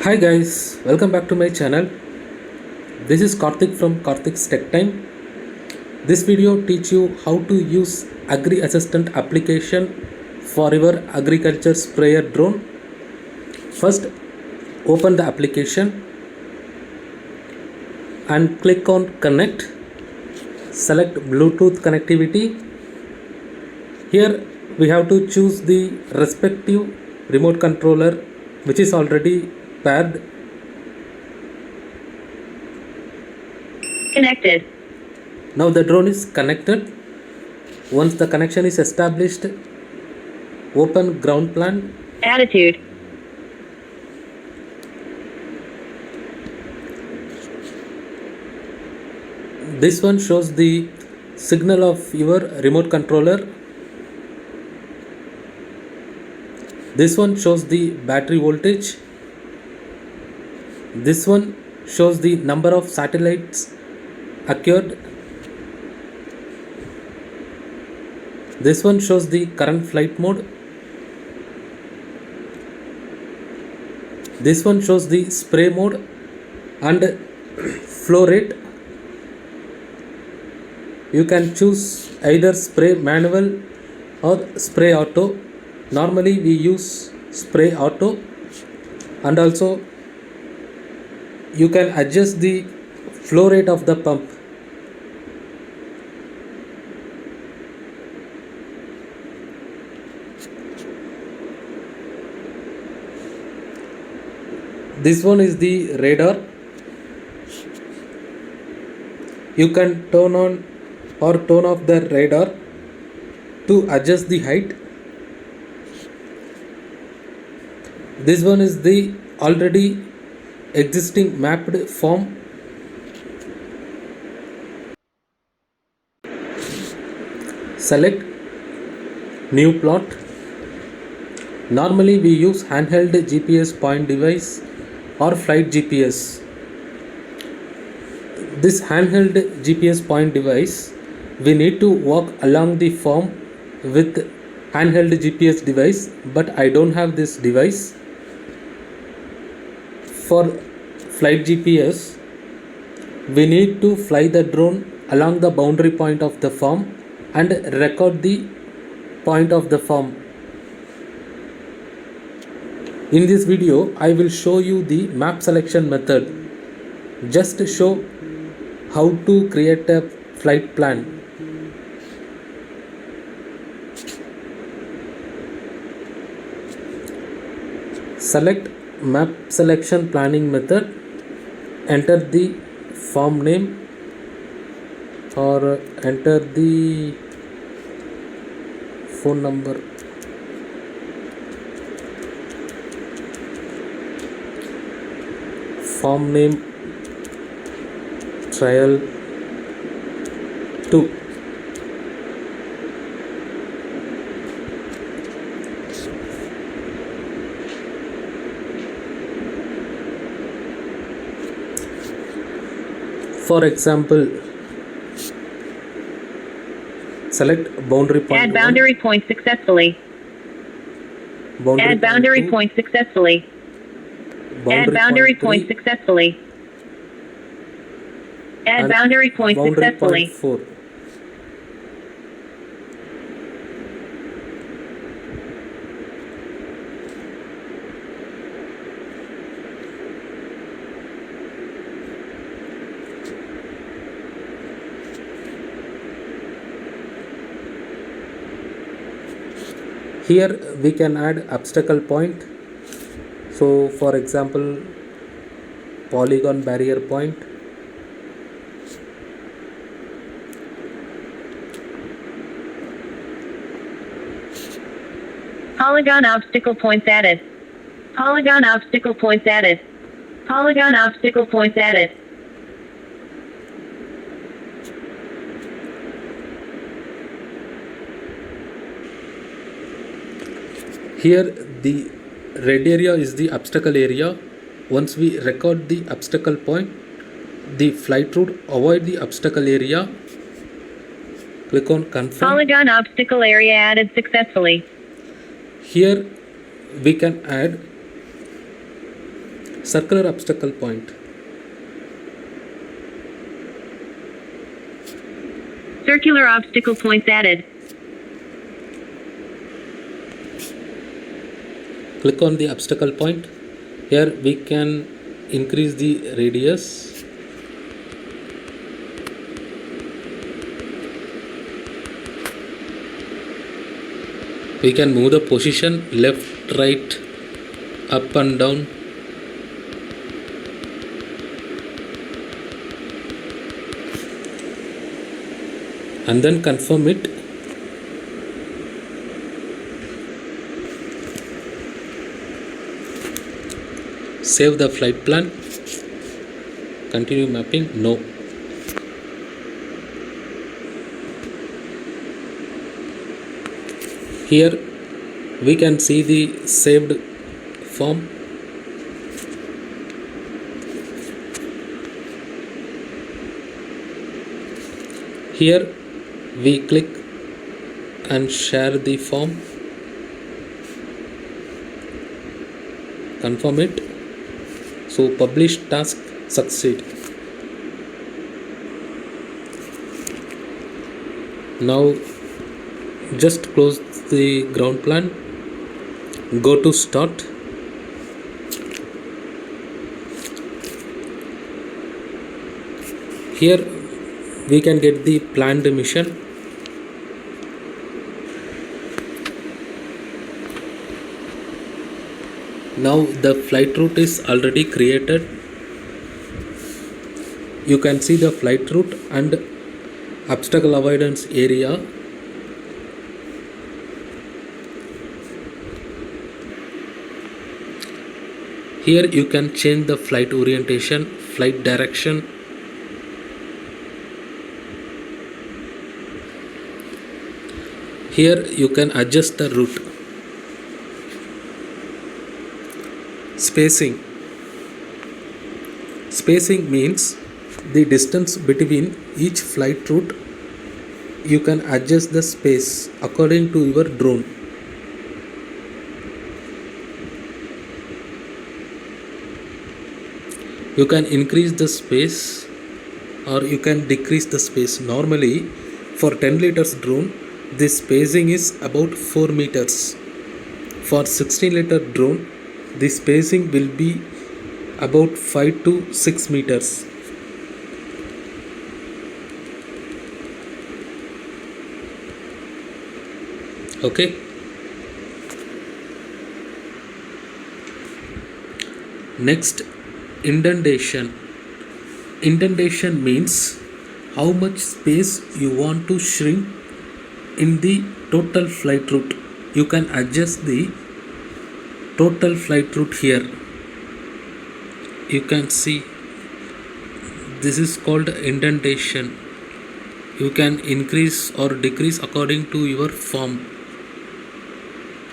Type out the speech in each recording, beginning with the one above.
Hi guys, welcome back to my channel. This is Karthik from Karthik's Tech Time. This video teach you how to use Agri Assistant application for your agriculture sprayer drone. First, open the application and click on Connect. Select Bluetooth connectivity. Here we have to choose the respective remote controller which is already paired. Connected. Now the drone is connected. Once the connection is established, open ground plan. Attitude. This one shows the signal of your remote controller. This one shows the battery voltage. This one shows the number of satellites occurred. This one shows the current flight mode. This one shows the spray mode and flow rate. You can choose either spray manual or spray auto. Normally we use spray auto, and also you can adjust the flow rate of the pump. This one is the radar. You can turn on or turn off the radar to adjust the height. This one is the already existing mapped form. Select new plot. Normally we use handheld GPS point device or flight GPS. This handheld GPS point device, we need to walk along the farm with handheld GPS device, but I don't have this device. For flight GPS, we need to fly the drone along the boundary point of the farm and record the point of the farm. In this video, I will show you the map selection method. Just show how to create a flight plan. Select map selection planning method. Enter the farm name or enter the phone number. Farm name trial 2. For example, select boundary point. Add boundary point successfully. Add boundary point successfully. Add boundary point successfully. Add boundary point successfully. 4. Here we can add obstacle point. So for example, polygon barrier point. Polygon obstacle points added. Polygon obstacle points added. Polygon obstacle points added. Here the red area is the obstacle area. Once we record the obstacle point, the flight route avoid the obstacle area. Click on confirm. Polygon obstacle area added successfully. Here we can add circular obstacle point. Circular obstacle points added. Click on the obstacle point. Here we can increase the radius. We can move the position left, right, up and down. And then confirm it. Save the flight plan. Continue mapping. No. Here we can see the saved form. Here we click and share the form. Confirm it. So publish task succeed. Now just close the ground plan, go to start. Here we can get the planned mission. Now the flight route is already created. You can see the flight route and obstacle avoidance area. Here you can change the flight orientation, flight direction. Here you can adjust the route. Spacing. Spacing means the distance between each flight route. You can adjust the space according to your drone. You can increase the space or you can decrease the space. Normally for 10 liters drone, this spacing is about 4 meters. For 16 liter drone, the spacing will be about 5 to 6 meters. Okay. Next, indentation. Indentation means how much space you want to shrink in the total flight route. You can adjust the total flight route here. You can see this is called indentation. You can increase or decrease according to your form.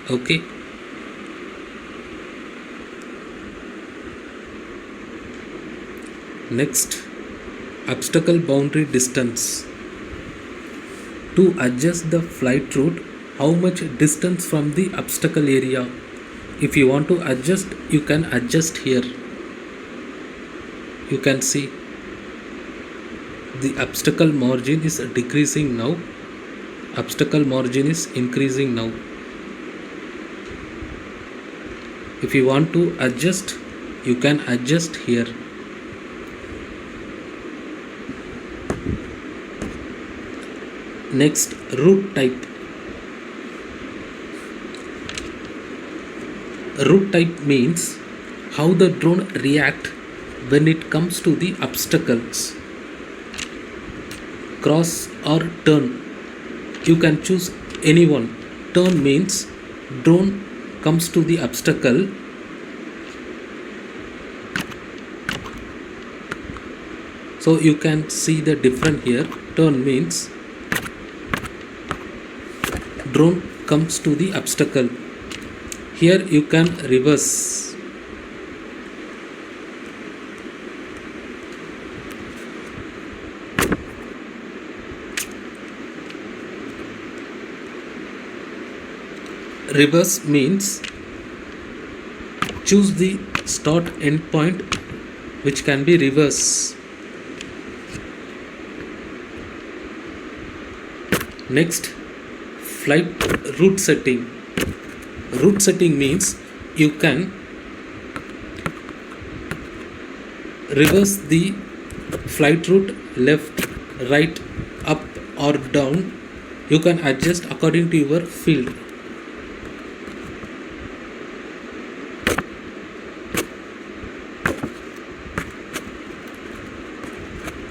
Okay. Next, obstacle boundary distance. To adjust the flight route, how much distance from the obstacle area. If you want to adjust, you can adjust here. You can see the obstacle margin is decreasing now. Obstacle margin is increasing now. If you want to adjust, you can adjust here. Next, route type. Route type means how the drone react when it comes to the obstacles. Cross or turn. You can choose any one. Turn means drone comes to the obstacle. So you can see the difference here. Turn means drone comes to the obstacle. Here you can reverse. Reverse means choose the start endpoint, which can be reverse. Next, flight route setting. Route setting means you can reverse the flight route left, right, up or down. You can adjust according to your field.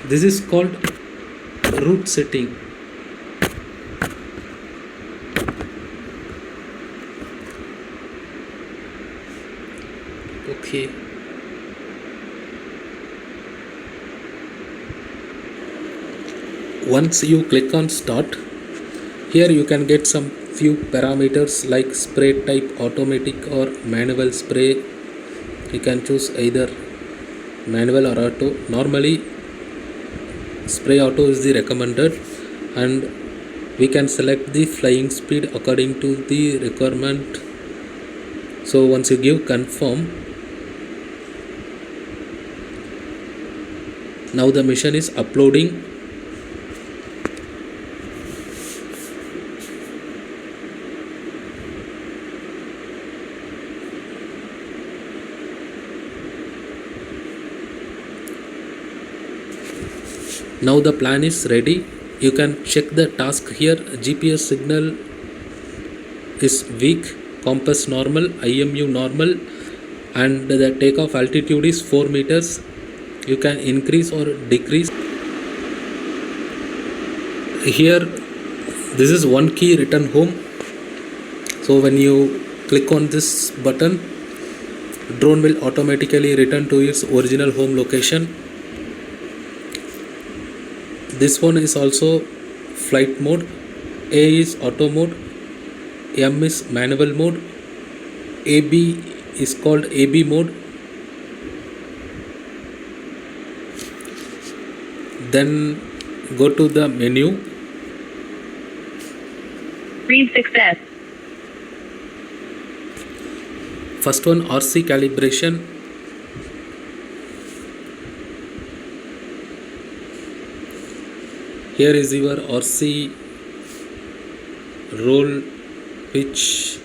This is called route setting. Okay. Once you click on start, here you can get some few parameters like spray type, automatic or manual spray. You can choose either manual or auto. Normally spray auto is the recommended, and we can select the flying speed according to the requirement. So once you give confirm, now the machine is uploading. Now the plan is ready. You can check the task here. GPS signal is weak, compass normal, IMU normal, and the takeoff altitude is 4 meters. You can increase or decrease. Here this is one key, return home. So when you click on this button, drone will automatically return to its original home location. This one is also flight mode. A is auto mode, M is manual mode, AB is called AB mode. Then go to the menu. Read success. First one, RC calibration. Here is your RC roll, pitch,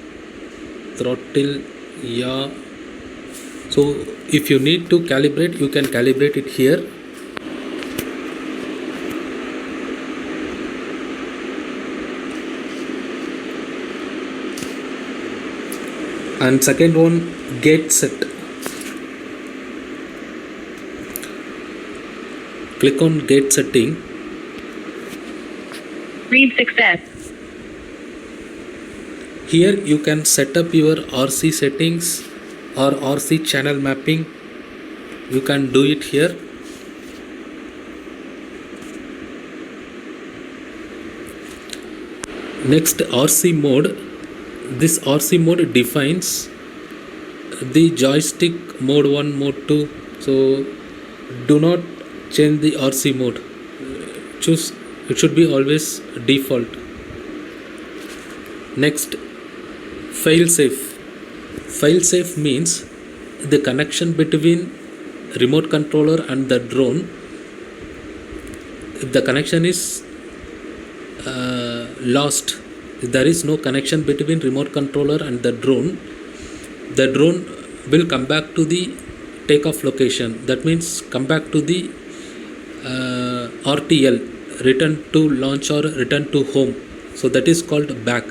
throttle, yaw. So if you need to calibrate, you can calibrate it here. And second one, gate set. Click on gate setting. Read success. Here you can set up your RC settings or RC channel mapping. You can do it here. Next, RC mode. This RC mode defines the joystick mode 1, mode 2. So do not change the RC mode. Choose, it should be always default. Next, fail safe. Fail safe means the connection between remote controller and the drone. If the connection is lost, if there is no connection between remote controller and the drone will come back to the takeoff location. That means come back to the RTL, return to launch or return to home. So that is called back.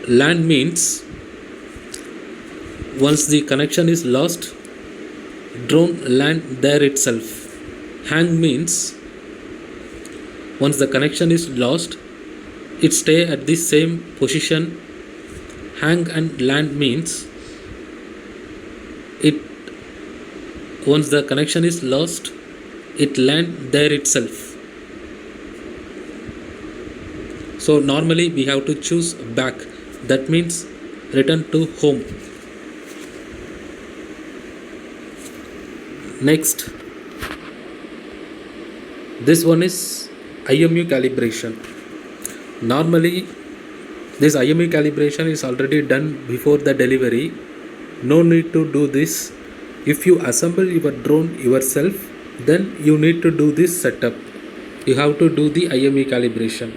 Land means once the connection is lost, drone land there itself. Hang means once the connection is lost, it stay at the same position. Hang and land means it once the connection is lost, it land there itself. So normally we have to choose back. That means return to home. Next, this one is IMU calibration. Normally this IMU calibration is already done before the delivery. No need to do this. If you assemble your drone yourself, then you need to do this setup. You have to do the IMU calibration.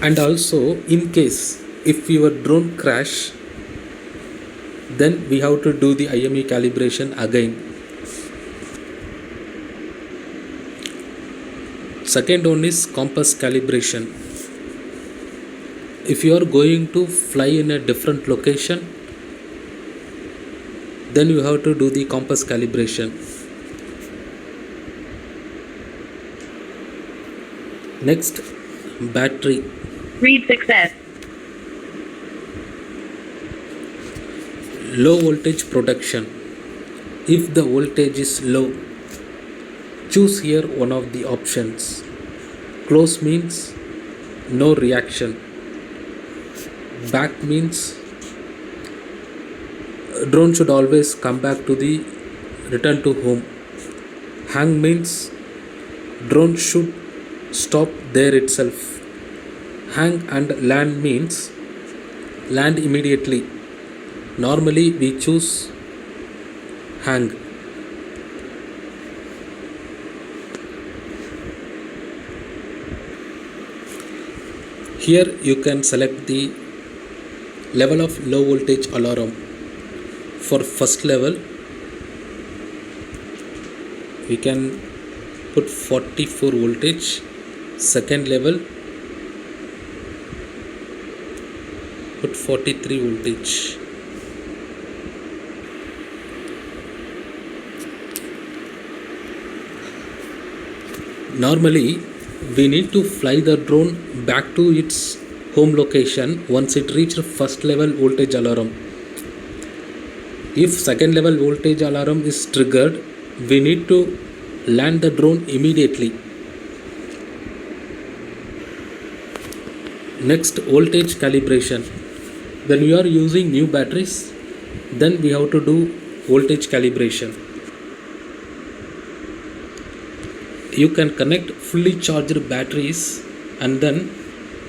And also, in case if your drone crash, then we have to do the IMU calibration again. Second one is compass calibration. If you are going to fly in a different location, then you have to do the compass calibration. Next, battery. Read success. Low voltage protection. If the voltage is low, choose here one of the options. Close means no reaction. Back means drone should always come back to the return to home. Hang means drone should stop there itself. Hang and land means land immediately. Normally we choose hang. Here you can select the level of low voltage alarm. For first level, we can put 44 voltage. Second level, put 43 voltage. Normally, we need to fly the drone back to its home location once it reaches first level voltage alarm. If second level voltage alarm is triggered, we need to land the drone immediately. Next, voltage calibration. When we are using new batteries, then we have to do voltage calibration. You can connect fully charged batteries and then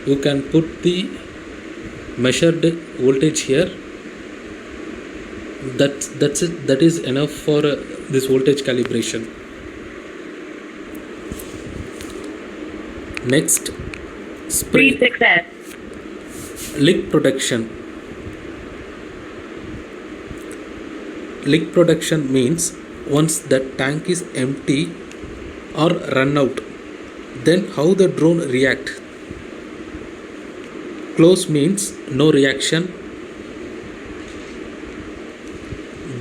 you can put the measured voltage here. That's it. That is enough for this voltage calibration. Next, spray. Read success. Leak protection. Leak protection means once the tank is empty or run out, then how the drone react. Close means no reaction.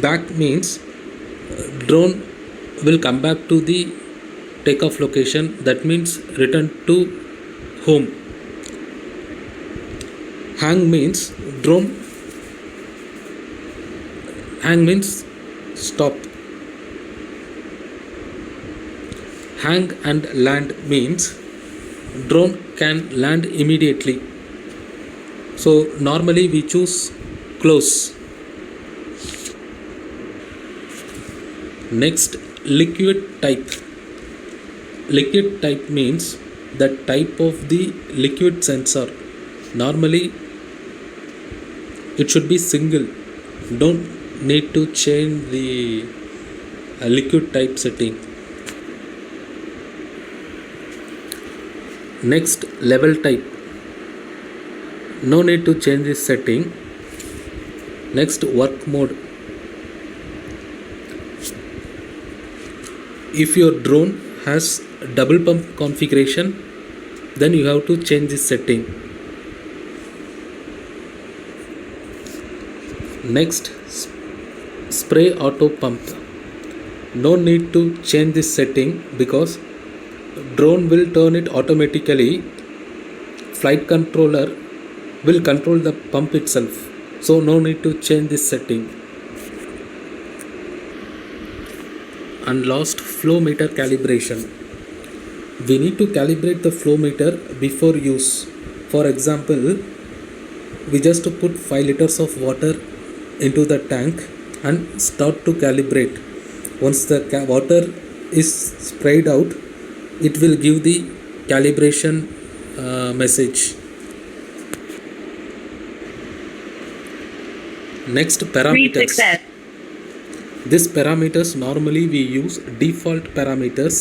Back means drone will come back to the takeoff location, that means return to home. Hang means stop. Hang and land means drone can land immediately. So normally we choose close. Next, liquid type. Liquid type means the type of the liquid sensor. Normally it should be single. Don't need to change the liquid type setting. Next, level type. No need to change this setting. Next, work mode. If your drone has double pump configuration, then you have to change this setting. Next, spray auto pump. No need to change this setting because drone will turn it automatically. Flight controller will control the pump itself, so no need to change this setting. And last, flow meter calibration. We need to calibrate the flow meter before use. For example, we just put 5 liters of water into the tank and start to calibrate. Once the water is sprayed out, it will give the calibration message. Next, Read parameters. success. This parameters normally we use default parameters.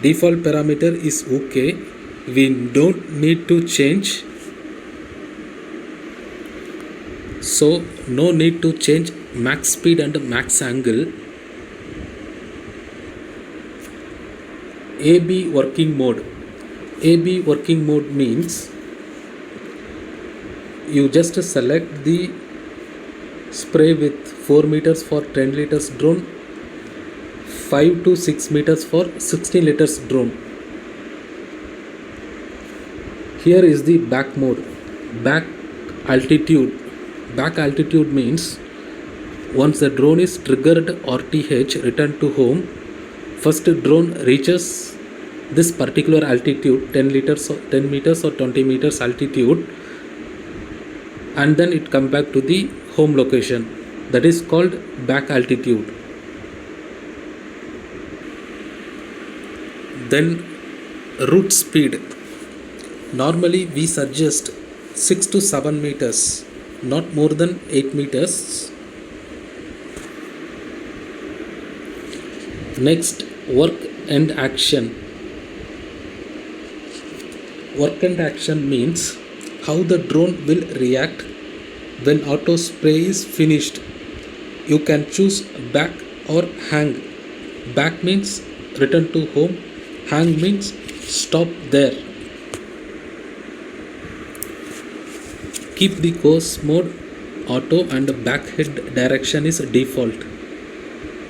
Default parameter is okay. We don't need to change. So no need to change max speed and max angle. AB working mode. AB working mode means you just select the spray with 4 meters for 10 liters drone, 5 to 6 meters for 60 liters drone. Here is the back mode. Back altitude. Back altitude means once the drone is triggered RTH return to home, first drone reaches this particular altitude, 10 meters or 20 meters altitude, and then it come back to the home location. That is called back altitude. Then route speed. Normally we suggest 6 to 7 meters, not more than 8 meters. Next, work and action. Work and action means how the drone will react when auto spray is finished. You can choose back or hang. Back means return to home, hang means stop there. Keep the course mode auto and back head direction is default.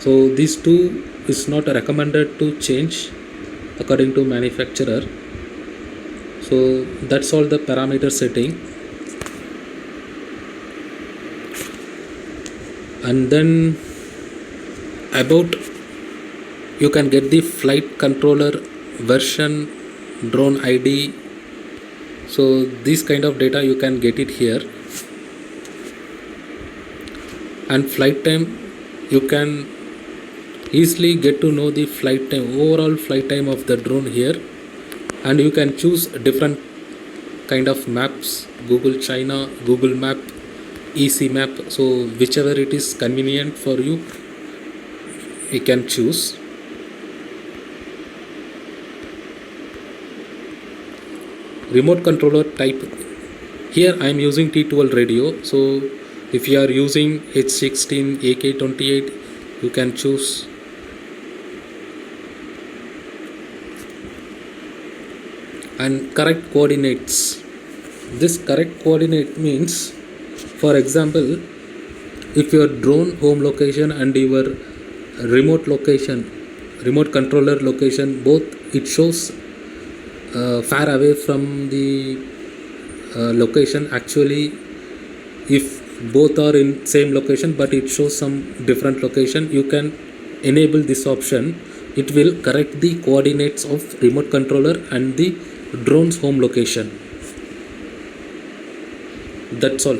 So these two is not recommended to change according to manufacturer. So that's all the parameter setting. And then about you can get the flight controller version, drone ID. So this kind of data you can get it here. And flight time, you can easily get to know the flight time, overall flight time of the drone here. And you can choose different kind of maps, Google China, Google Map, EC Map. So whichever it is convenient for you, you can choose. Remote controller type. Here I am using T12 radio. So if you are using H16, AK28, you can choose. And correct coordinates. This correct coordinate means, for example, if your drone home location and your remote location, remote controller location, both it shows far away from the location. Actually, if both are in same location but it shows some different location, you can enable this option. It will correct the coordinates of remote controller and the drone's home location. That's all.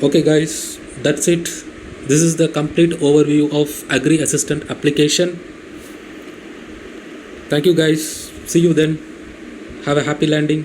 Okay guys, that's it. This is the complete overview of Agri Assistant application. Thank you guys. See you then. Have a happy landing.